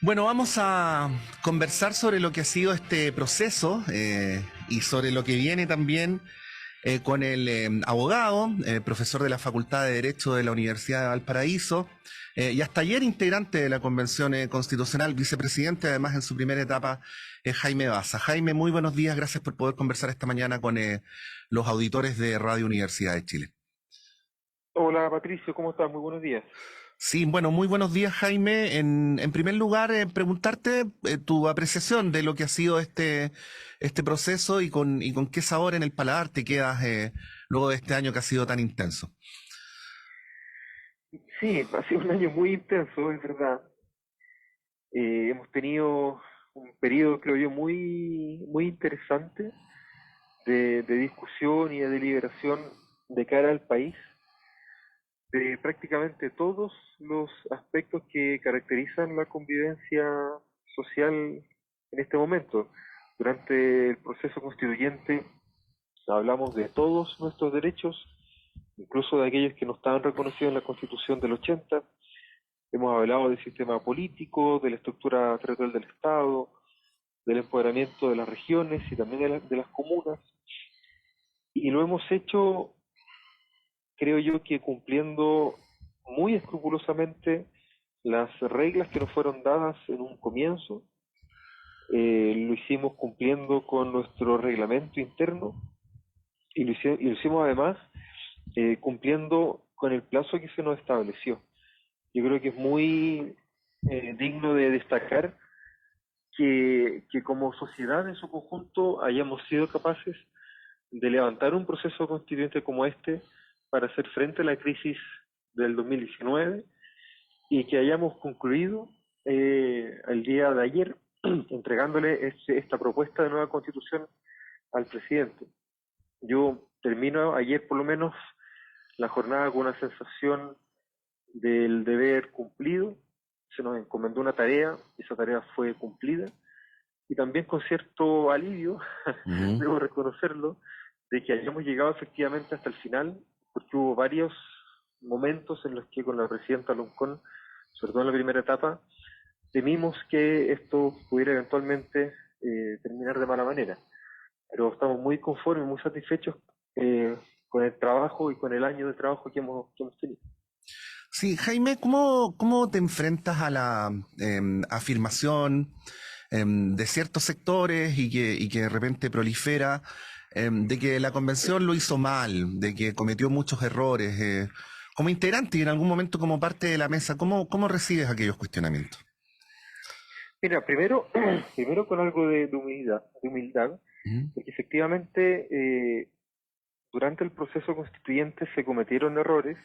Bueno, vamos a conversar sobre lo que ha sido este proceso y sobre lo que viene también con el abogado, profesor de la Facultad de Derecho de la Universidad de Valparaíso y hasta ayer integrante de la Convención Constitucional, vicepresidente, además en su primera etapa, Jaime Baza. Jaime, muy buenos días, gracias por poder conversar esta mañana con los auditores de Radio Universidad de Chile. Hola Patricio, ¿cómo estás? Muy buenos días. Sí, bueno, muy buenos días, Jaime. En primer lugar, preguntarte tu apreciación de lo que ha sido este proceso y con qué sabor en el paladar te quedas luego de este año que ha sido tan intenso. Sí, ha sido un año muy intenso, es verdad. Hemos tenido un periodo, creo yo, muy interesante de discusión y de deliberación de cara al país, de prácticamente todos los aspectos que caracterizan la convivencia social en este momento. Durante el proceso constituyente hablamos de todos nuestros derechos, incluso de aquellos que no estaban reconocidos en la Constitución del 80. Hemos hablado del sistema político, de la estructura territorial del Estado, del empoderamiento de las regiones y también de las comunas. Y lo hemos hecho, creo yo, que cumpliendo muy escrupulosamente las reglas que nos fueron dadas en un comienzo. Lo hicimos cumpliendo con nuestro reglamento interno y lo hicimos además cumpliendo con el plazo que se nos estableció. Yo creo que es muy digno de destacar que como sociedad en su conjunto hayamos sido capaces de levantar un proceso constituyente como este para hacer frente a la crisis del 2019 y que hayamos concluido el día de ayer entregándole esta propuesta de nueva constitución al presidente. Yo termino ayer por lo menos la jornada con una sensación del deber cumplido. Se nos encomendó una tarea, esa tarea fue cumplida, y también con cierto alivio, Ujú. debo reconocerlo, de que hayamos llegado efectivamente hasta el final, porque hubo varios momentos en los que con la presidenta Loncón, sobre todo en la primera etapa, temimos que esto pudiera eventualmente terminar de mala manera. Pero estamos muy conformes, muy satisfechos con el trabajo y con el año de trabajo que hemos tenido. Sí, Jaime, ¿cómo te enfrentas a la afirmación de ciertos sectores y que de repente prolifera de que la convención lo hizo mal, de que cometió muchos errores? Como integrante y en algún momento como parte de la mesa, ¿cómo recibes aquellos cuestionamientos? Mira, primero, primero con algo de humildad, Ujú. porque efectivamente durante el proceso constituyente se cometieron errores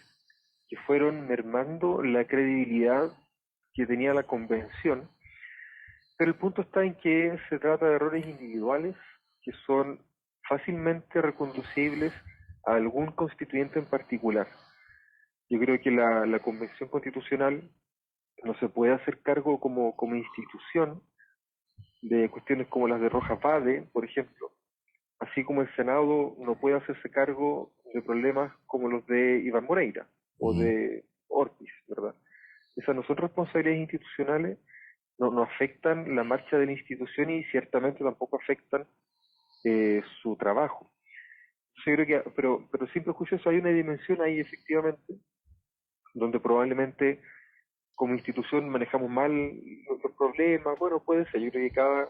que fueron mermando la credibilidad que tenía la convención, pero el punto está en que se trata de errores individuales que son fácilmente reconducibles a algún constituyente en particular. Yo creo que la Convención Constitucional no se puede hacer cargo como institución de cuestiones como las de Rojas Vade, por ejemplo, así como el Senado no puede hacerse cargo de problemas como los de Iván Moreira o Ujú. de Ortiz, ¿verdad? Esas no son responsabilidades institucionales, no afectan la marcha de la institución y ciertamente tampoco afectan su trabajo. Yo creo que, pero sin prejuicios hay una dimensión ahí efectivamente, donde probablemente como institución manejamos mal los problemas. Bueno, puede ser, yo creo que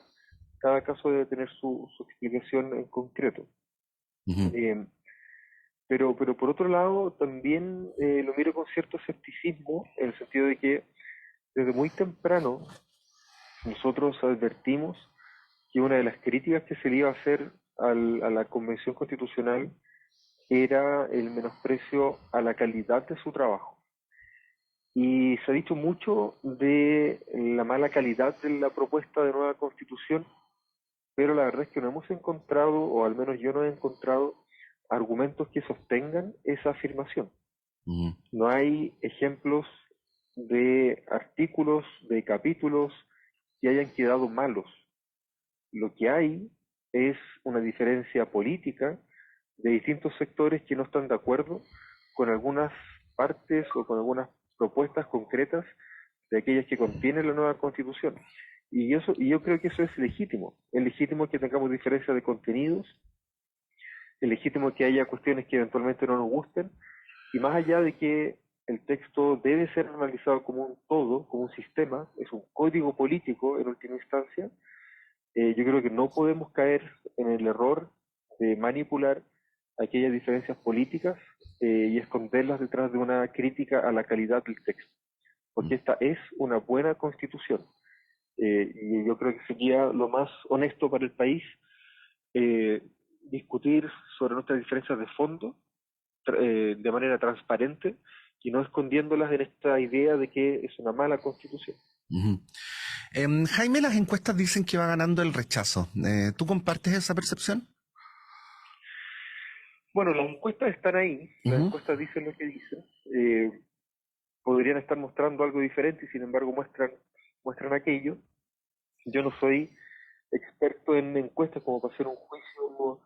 cada caso debe tener su explicación en concreto. Ujú. Eh, pero por otro lado, también lo miro con cierto escepticismo, en el sentido de que desde muy temprano nosotros advertimos que una de las críticas que se le iba a hacer a la Convención Constitucional era el menosprecio a la calidad de su trabajo. Y se ha dicho mucho de la mala calidad de la propuesta de nueva constitución, pero la verdad es que no hemos encontrado, o al menos yo no he encontrado, argumentos que sostengan esa afirmación. Ujú. No hay ejemplos de artículos, de capítulos que hayan quedado malos. Lo que hay es una diferencia política de distintos sectores que no están de acuerdo con algunas partes o con algunas propuestas concretas de aquellas que contiene la nueva Constitución. Y yo creo que eso es legítimo. Es legítimo que tengamos diferencias de contenidos, es legítimo que haya cuestiones que eventualmente no nos gusten, y más allá de que el texto debe ser analizado como un todo, como un sistema, es un código político en última instancia, yo creo que no podemos caer en el error de manipular aquellas diferencias políticas y esconderlas detrás de una crítica a la calidad del texto, porque esta es una buena constitución. Y yo creo que sería lo más honesto para el país eh, discutir sobre nuestras diferencias de fondo de manera transparente y no escondiéndolas en esta idea de que es una mala constitución. Ujú. Jaime, las encuestas dicen que va ganando el rechazo. ¿Tú compartes esa percepción? Bueno, las encuestas están ahí, las Ujú. encuestas dicen lo que dicen, podrían estar mostrando algo diferente y sin embargo muestran aquello. Yo no soy experto en encuestas como para hacer un juicio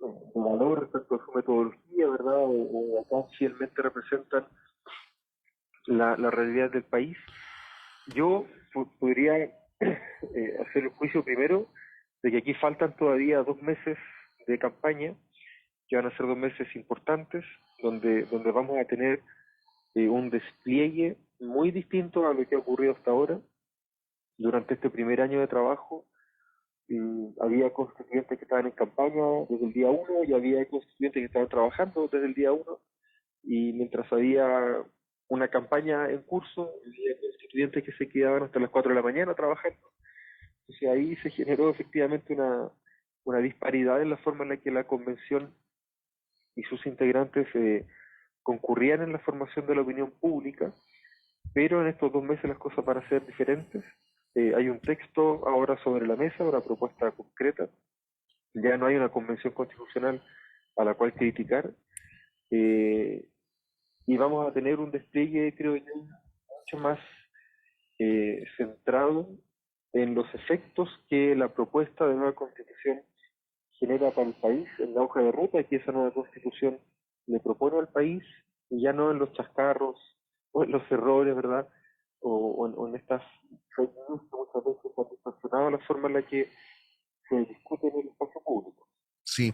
de valor respecto a su metodología, ¿verdad? O acá fielmente representan la realidad del país. Yo podría hacer el juicio primero de que aquí faltan todavía 2 meses de campaña, que van a ser 2 meses importantes, donde vamos a tener un despliegue muy distinto a lo que ha ocurrido hasta ahora. Durante este primer año de trabajo, había constituyentes que estaban en campaña desde el día uno y había constituyentes que estaban trabajando desde el día uno, y mientras había una campaña en curso, había constituyentes que se quedaban hasta las 4 de la mañana trabajando. Entonces ahí se generó efectivamente una disparidad en la forma en la que la convención y sus integrantes concurrían en la formación de la opinión pública, pero en estos 2 meses las cosas van a ser diferentes. Hay un texto ahora sobre la mesa, una propuesta concreta, ya no hay una convención constitucional a la cual criticar, eh, y vamos a tener un despliegue, creo yo, mucho más centrado en los efectos que la propuesta de nueva constitución genera para el país, en la hoja de ruta que esa nueva constitución le propone al país, y ya no en los chascarros o en los errores, ¿verdad? O en estas fake news que muchas veces han distorsionado la forma en la que se discute en el espacio público. Sí.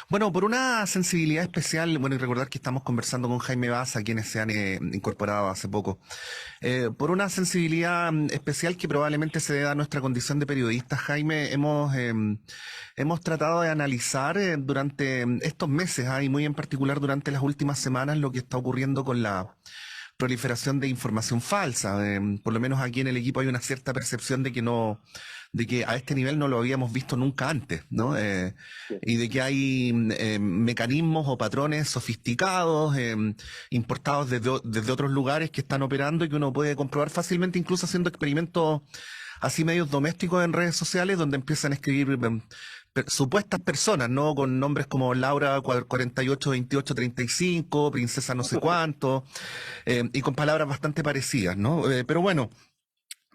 Bueno, por una sensibilidad especial, bueno, y recordar que estamos conversando con Jaime Baza, quienes se han incorporado hace poco. Por una sensibilidad especial que probablemente se deba a nuestra condición de periodistas, Jaime, hemos tratado de analizar durante estos meses, y muy en particular durante las últimas semanas, lo que está ocurriendo con la proliferación de información falsa. Por lo menos aquí en el equipo hay una cierta percepción de que no, de que a este nivel no lo habíamos visto nunca antes, ¿no? Sí. Y de que hay mecanismos o patrones sofisticados, importados desde otros lugares que están operando y que uno puede comprobar fácilmente, incluso haciendo experimentos así medios domésticos en redes sociales, donde empiezan a escribir supuestas personas, ¿no? Con nombres como Laura 482835, Princesa no sé cuánto, y con palabras bastante parecidas, ¿no? Pero bueno,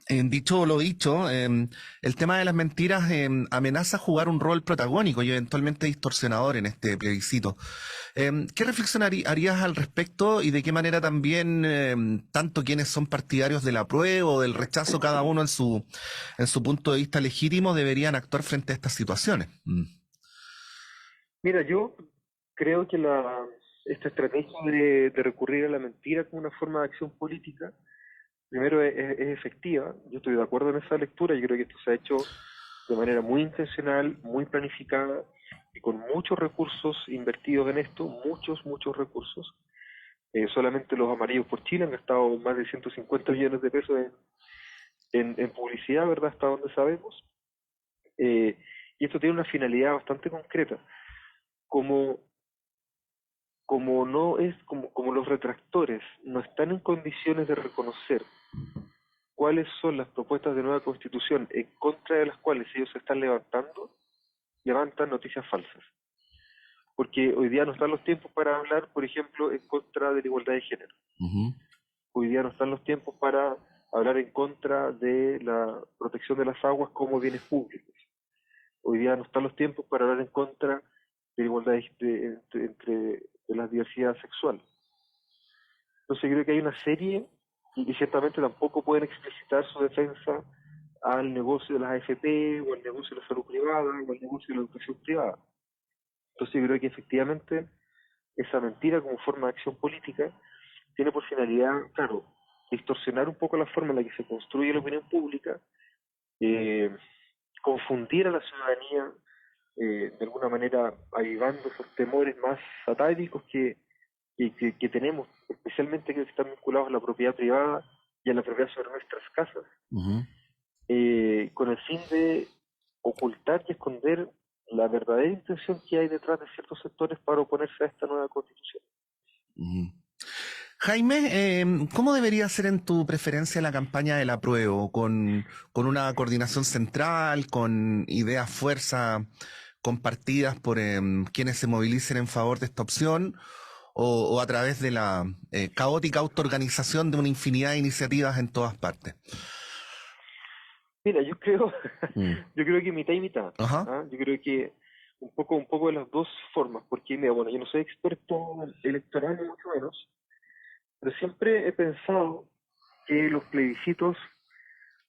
dicho lo dicho, el tema de las mentiras amenaza jugar un rol protagónico y eventualmente distorsionador en este plebiscito. ¿Qué reflexión harías al respecto y de qué manera también tanto quienes son partidarios del apruebo o del rechazo, cada uno en su punto de vista legítimo, deberían actuar frente a estas situaciones? Mira, yo creo que esta estrategia de recurrir a la mentira como una forma de acción política, primero es efectiva. Yo estoy de acuerdo en esa lectura. Yo creo que esto se ha hecho de manera muy intencional, muy planificada y con muchos recursos invertidos en esto, muchos recursos. Solamente los amarillos por Chile han gastado más de 150 millones de pesos en publicidad, ¿verdad? Hasta donde sabemos. Eh, y esto tiene una finalidad bastante concreta. Como, como no es, como los retractores no están en condiciones de reconocer cuáles son las propuestas de nueva constitución en contra de las cuales ellos se están levantando, levantan noticias falsas. Porque hoy día no están los tiempos para hablar, por ejemplo, en contra de la igualdad de género. Ujú. Hoy día no están los tiempos para hablar en contra de la protección de las aguas como bienes públicos. Hoy día no están los tiempos para hablar en contra de la igualdad entre de la diversidad sexual. Entonces yo creo que hay una serie y ciertamente tampoco pueden explicitar su defensa al negocio de las AFP, o al negocio de la salud privada, o al negocio de la educación privada. Entonces yo creo que efectivamente esa mentira como forma de acción política tiene por finalidad, claro, distorsionar un poco la forma en la que se construye la opinión pública, eh, confundir a la ciudadanía, de alguna manera avivando esos temores más atávicos que tenemos, especialmente que están vinculados a la propiedad privada y a la propiedad sobre nuestras casas, con el fin de ocultar y esconder la verdadera intención que hay detrás de ciertos sectores para oponerse a esta nueva constitución. Jaime, ¿cómo debería ser en tu preferencia la campaña del apruebo? ¿Con una coordinación central, con ideas, fuerza compartidas por quienes se movilicen en favor de esta opción? ¿O a través de la caótica autoorganización de una infinidad de iniciativas en todas partes? Mira, yo creo, Mm. yo creo que mitad y mitad. Ajá. ¿Ah? Yo creo que un poco de las dos formas, porque mira, bueno, yo no soy experto electoral ni mucho menos, pero siempre he pensado que los plebiscitos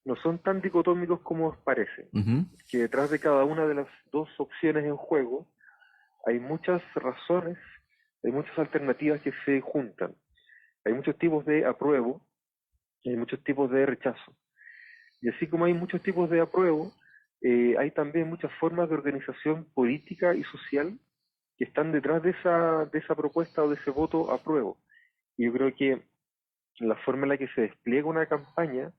no son tan dicotómicos como parece, Ujú. que detrás de cada una de las dos opciones en juego hay muchas razones, hay muchas alternativas que se juntan. Hay muchos tipos de apruebo y hay muchos tipos de rechazo. Y así como hay muchos tipos de apruebo, hay también muchas formas de organización política y social que están detrás de esa propuesta o de ese voto apruebo. Y yo creo que la forma en la que se despliega una campaña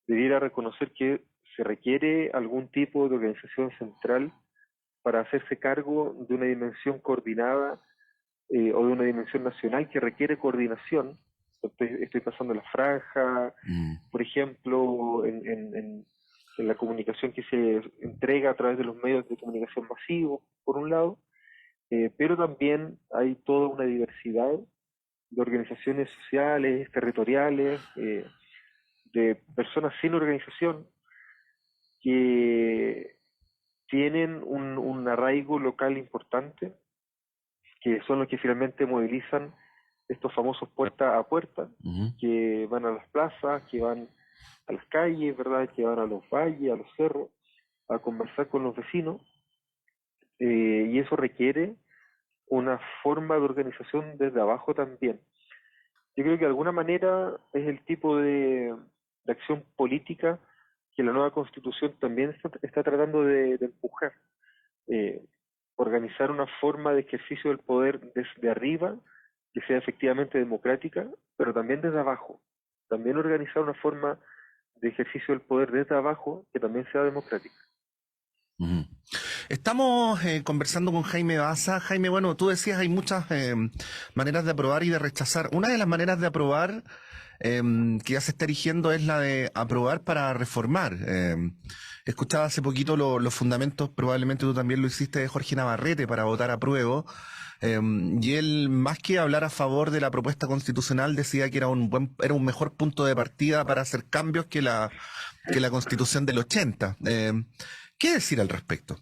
debiera reconocer que se requiere algún tipo de organización central para hacerse cargo de una dimensión coordinada, o de una dimensión nacional que requiere coordinación. Estoy pasando la franja, por ejemplo, en la comunicación que se entrega a través de los medios de comunicación masivos, por un lado, pero también hay toda una diversidad de organizaciones sociales, territoriales, de personas sin organización que tienen un arraigo local importante, que son los que finalmente movilizan estos famosos puerta a puerta, que van a las plazas, que van a las calles, ¿verdad? Que van a los valles, a los cerros, a conversar con los vecinos, y eso requiere una forma de organización desde abajo también. Yo creo que de alguna manera es el tipo de acción política que la nueva constitución también está tratando de empujar. Eh, Organizar una forma de ejercicio del poder desde arriba que sea efectivamente democrática, pero también desde abajo. También organizar una forma de ejercicio del poder desde abajo que también sea democrática. Ujú. Estamos conversando con Jaime Baza. Jaime, bueno, tú decías hay muchas maneras de aprobar y de rechazar. Una de las maneras de aprobar que ya se está erigiendo es la de aprobar para reformar. Escuchaba hace poquito los fundamentos, probablemente tú también lo hiciste, de Jorge Navarrete para votar apruebo. Y él, más que hablar a favor de la propuesta constitucional, decía que era era un mejor punto de partida para hacer cambios que la Constitución del 80. ¿Qué decir al respecto?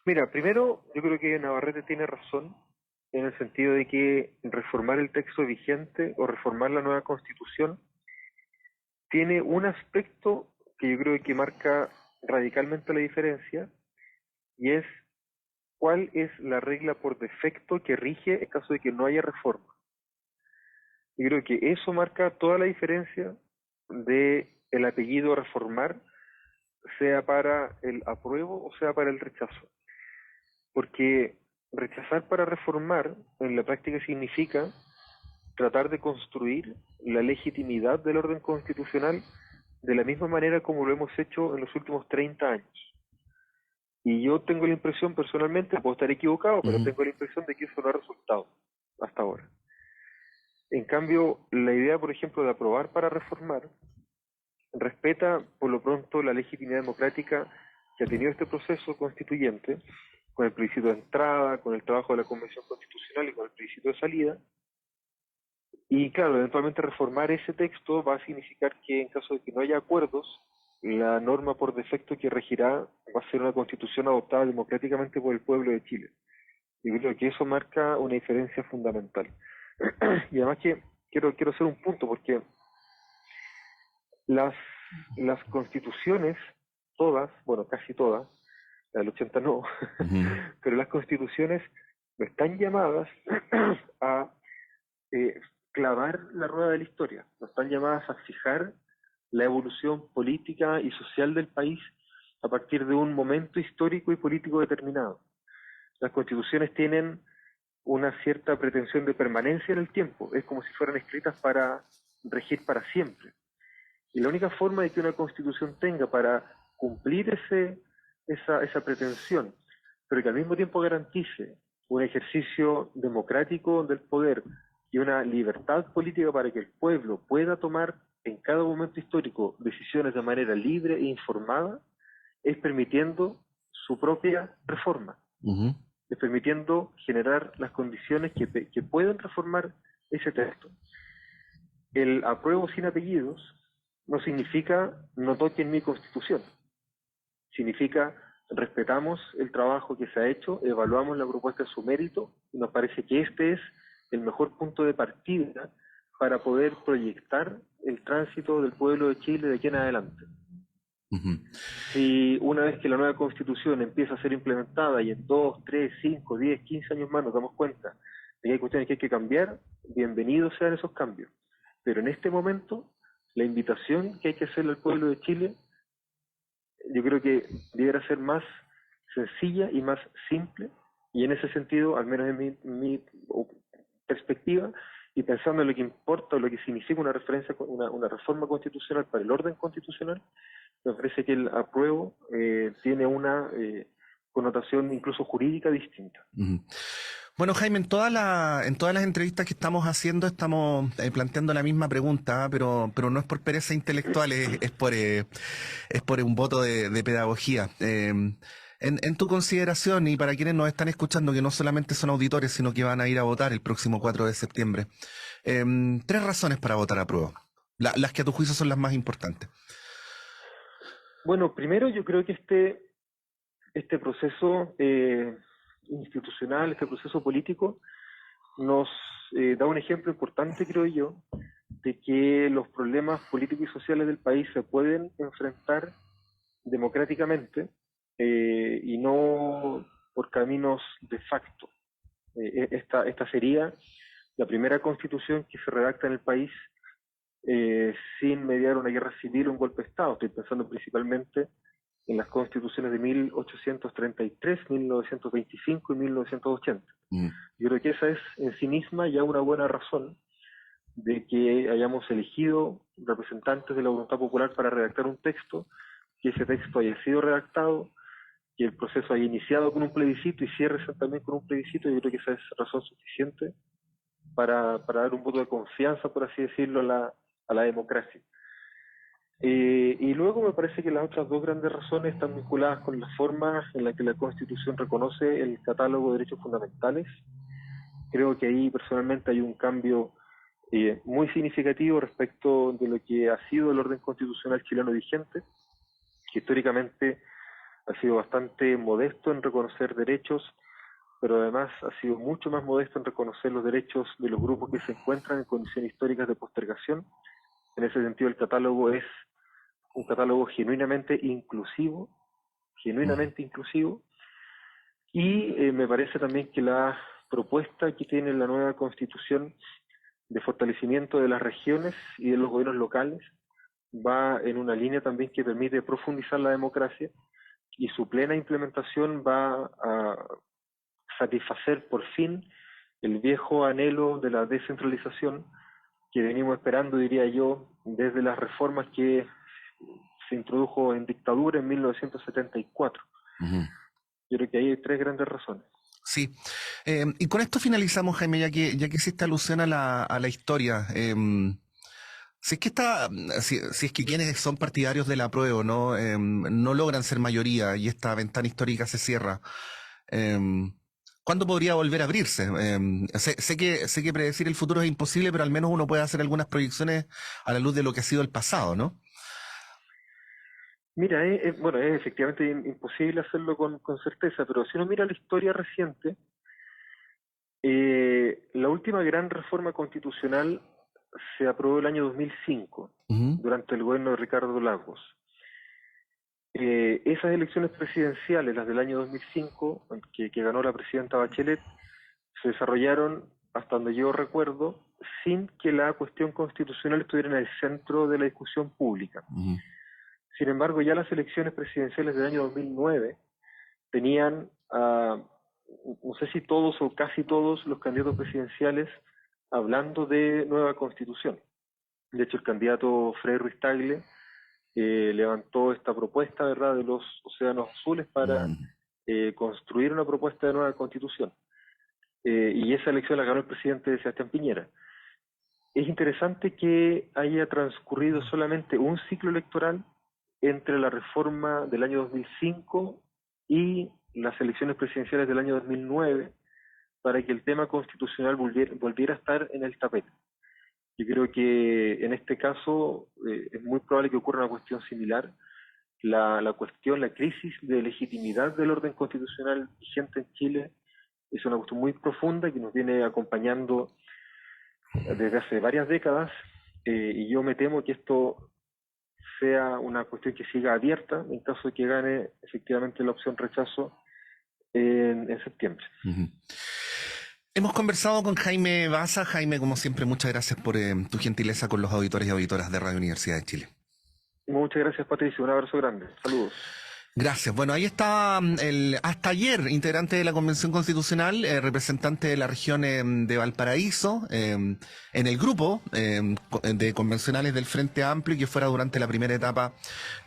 Mira, primero, yo creo que Navarrete tiene razón en el sentido de que reformar el texto vigente o reformar la nueva constitución tiene un aspecto que yo creo que marca radicalmente la diferencia, y es cuál es la regla por defecto que rige en caso de que no haya reforma. Yo creo que eso marca toda la diferencia de el apellido reformar, sea para el apruebo o sea para el rechazo. Porque rechazar para reformar en la práctica significa tratar de construir la legitimidad del orden constitucional de la misma manera como lo hemos hecho en los últimos 30 años. Y yo tengo la impresión personalmente, puedo estar equivocado, pero tengo la impresión de que eso no ha resultado hasta ahora. En cambio, la idea, por ejemplo, de aprobar para reformar, respeta por lo pronto la legitimidad democrática que ha tenido este proceso constituyente, con el plebiscito de entrada, con el trabajo de la Convención Constitucional y con el plebiscito de salida. Y claro, eventualmente reformar ese texto va a significar que en caso de que no haya acuerdos, la norma por defecto que regirá va a ser una constitución adoptada democráticamente por el pueblo de Chile. Y creo que eso marca una diferencia fundamental. Y además que quiero hacer un punto, porque las, las constituciones, todas, bueno, casi todas, la del 80 no, Ujú, pero las constituciones no están llamadas a eh, clavar la rueda de la historia, no están llamadas a fijar la evolución política y social del país a partir de un momento histórico y político determinado. Las constituciones tienen una cierta pretensión de permanencia en el tiempo, es como si fueran escritas para regir para siempre. Y la única forma de que una constitución tenga para cumplir esa pretensión, pero que al mismo tiempo garantice un ejercicio democrático del poder y una libertad política para que el pueblo pueda tomar en cada momento histórico decisiones de manera libre e informada, es permitiendo su propia reforma, ujú, es permitiendo generar las condiciones que pueden reformar ese texto. El apruebo sin apellidos no significa no toquen mi constitución, significa respetamos el trabajo que se ha hecho, evaluamos la propuesta en su mérito y nos parece que este es el mejor punto de partida para poder proyectar el tránsito del pueblo de Chile de aquí en adelante. ujú. Si una vez que la nueva constitución empieza a ser implementada y en 2, 3, 5, 10, 15 años más nos damos cuenta de que hay cuestiones que hay que cambiar, bienvenidos sean esos cambios. Pero en este momento, la invitación que hay que hacerle al pueblo de Chile, yo creo que debiera ser más sencilla y más simple, y en ese sentido, al menos en mi perspectiva, y pensando en lo que importa o lo que significa una referencia, una reforma constitucional para el orden constitucional, me parece que el apruebo tiene una connotación incluso jurídica distinta. Ujú. Bueno, Jaime, en todas las entrevistas que estamos haciendo estamos planteando la misma pregunta, ¿ah? Pero no es por pereza intelectual, es por un voto de pedagogía. En tu consideración, y para quienes nos están escuchando, que no solamente son auditores, sino que van a ir a votar el próximo 4 de septiembre, tres razones para votar a prueba, las que a tu juicio son las más importantes. Bueno, primero yo creo que este proceso institucional, este proceso político, nos da un ejemplo importante, creo yo, de que los problemas políticos y sociales del país se pueden enfrentar democráticamente y no por caminos de facto. Esta sería la primera constitución que se redacta en el país sin mediar una guerra civil o un golpe de Estado. Estoy pensando principalmente en las constituciones de 1833, 1925 y 1980. Mm, Yo creo que esa es en sí misma ya una buena razón de que hayamos elegido representantes de la voluntad popular para redactar un texto, que ese texto haya sido redactado, que el proceso haya iniciado con un plebiscito y cierre también con un plebiscito. Yo creo que esa es razón suficiente para dar un voto de confianza, por así decirlo, a la democracia. Y luego me parece que las otras dos grandes razones están vinculadas con la forma en la que la Constitución reconoce el catálogo de derechos fundamentales. Creo que ahí personalmente hay un cambio muy significativo respecto de lo que ha sido el orden constitucional chileno vigente, que históricamente ha sido bastante modesto en reconocer derechos, pero además ha sido mucho más modesto en reconocer los derechos de los grupos que se encuentran en condiciones históricas de postergación. En ese sentido, el catálogo es un catálogo mm, genuinamente inclusivo, y me parece también que la propuesta que tiene la nueva constitución de fortalecimiento de las regiones y de los gobiernos locales va en una línea también que permite profundizar la democracia, y su plena implementación va a satisfacer por fin el viejo anhelo de la descentralización que venimos esperando, diría yo, desde las reformas que se introdujo en dictadura en 1974. ujú. Yo creo que ahí hay tres grandes razones. Sí. Y con esto finalizamos, Jaime, ya que hiciste alusión a la historia. Si es que si es que quienes son partidarios del apruebo no logran ser mayoría y esta ventana histórica se cierra, ¿cuándo podría volver a abrirse? Sé que predecir el futuro es imposible, pero al menos uno puede hacer algunas proyecciones a la luz de lo que ha sido el pasado, ¿no? Mira, bueno, es efectivamente imposible hacerlo con certeza, pero si uno mira la historia reciente, la última gran reforma constitucional se aprobó el año 2005, durante el gobierno de Ricardo Lagos. Esas elecciones presidenciales, las del año 2005, que ganó la presidenta Bachelet, se desarrollaron, hasta donde yo recuerdo, sin que la cuestión constitucional estuviera en el centro de la discusión pública. Sin embargo, ya las elecciones presidenciales del año 2009 tenían, no sé si todos o casi todos los candidatos presidenciales hablando de nueva constitución. De hecho, el candidato Frei Ruiz Tagle levantó esta propuesta, ¿verdad?, de los océanos azules para construir una propuesta de nueva constitución. Y esa elección la ganó el presidente Sebastián Piñera. Es interesante que haya transcurrido solamente un ciclo electoral entre la reforma del año 2005 y las elecciones presidenciales del año 2009 para que el tema constitucional volviera a estar en el tapete. Yo creo que en este caso es muy probable que ocurra una cuestión similar. La crisis de legitimidad del orden constitucional vigente en Chile es una cuestión muy profunda que nos viene acompañando desde hace varias décadas, y yo me temo que esto sea una cuestión que siga abierta en caso de que gane efectivamente la opción rechazo en septiembre. Hemos conversado con Jaime Baza. Jaime, como siempre, muchas gracias por tu gentileza con los auditores y auditoras de Radio Universidad de Chile. Muchas gracias, Patricio. Un abrazo grande. Saludos. Gracias. Bueno, ahí está hasta ayer integrante de la Convención Constitucional, representante de la región de Valparaíso, en el grupo de convencionales del Frente Amplio, y que fuera durante la primera etapa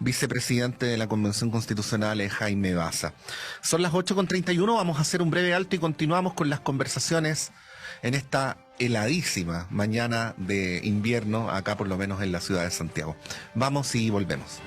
vicepresidente de la Convención Constitucional, Jaime Baza. Son las 8:31, vamos a hacer un breve alto y continuamos con las conversaciones en esta heladísima mañana de invierno, acá por lo menos en la ciudad de Santiago. Vamos y volvemos.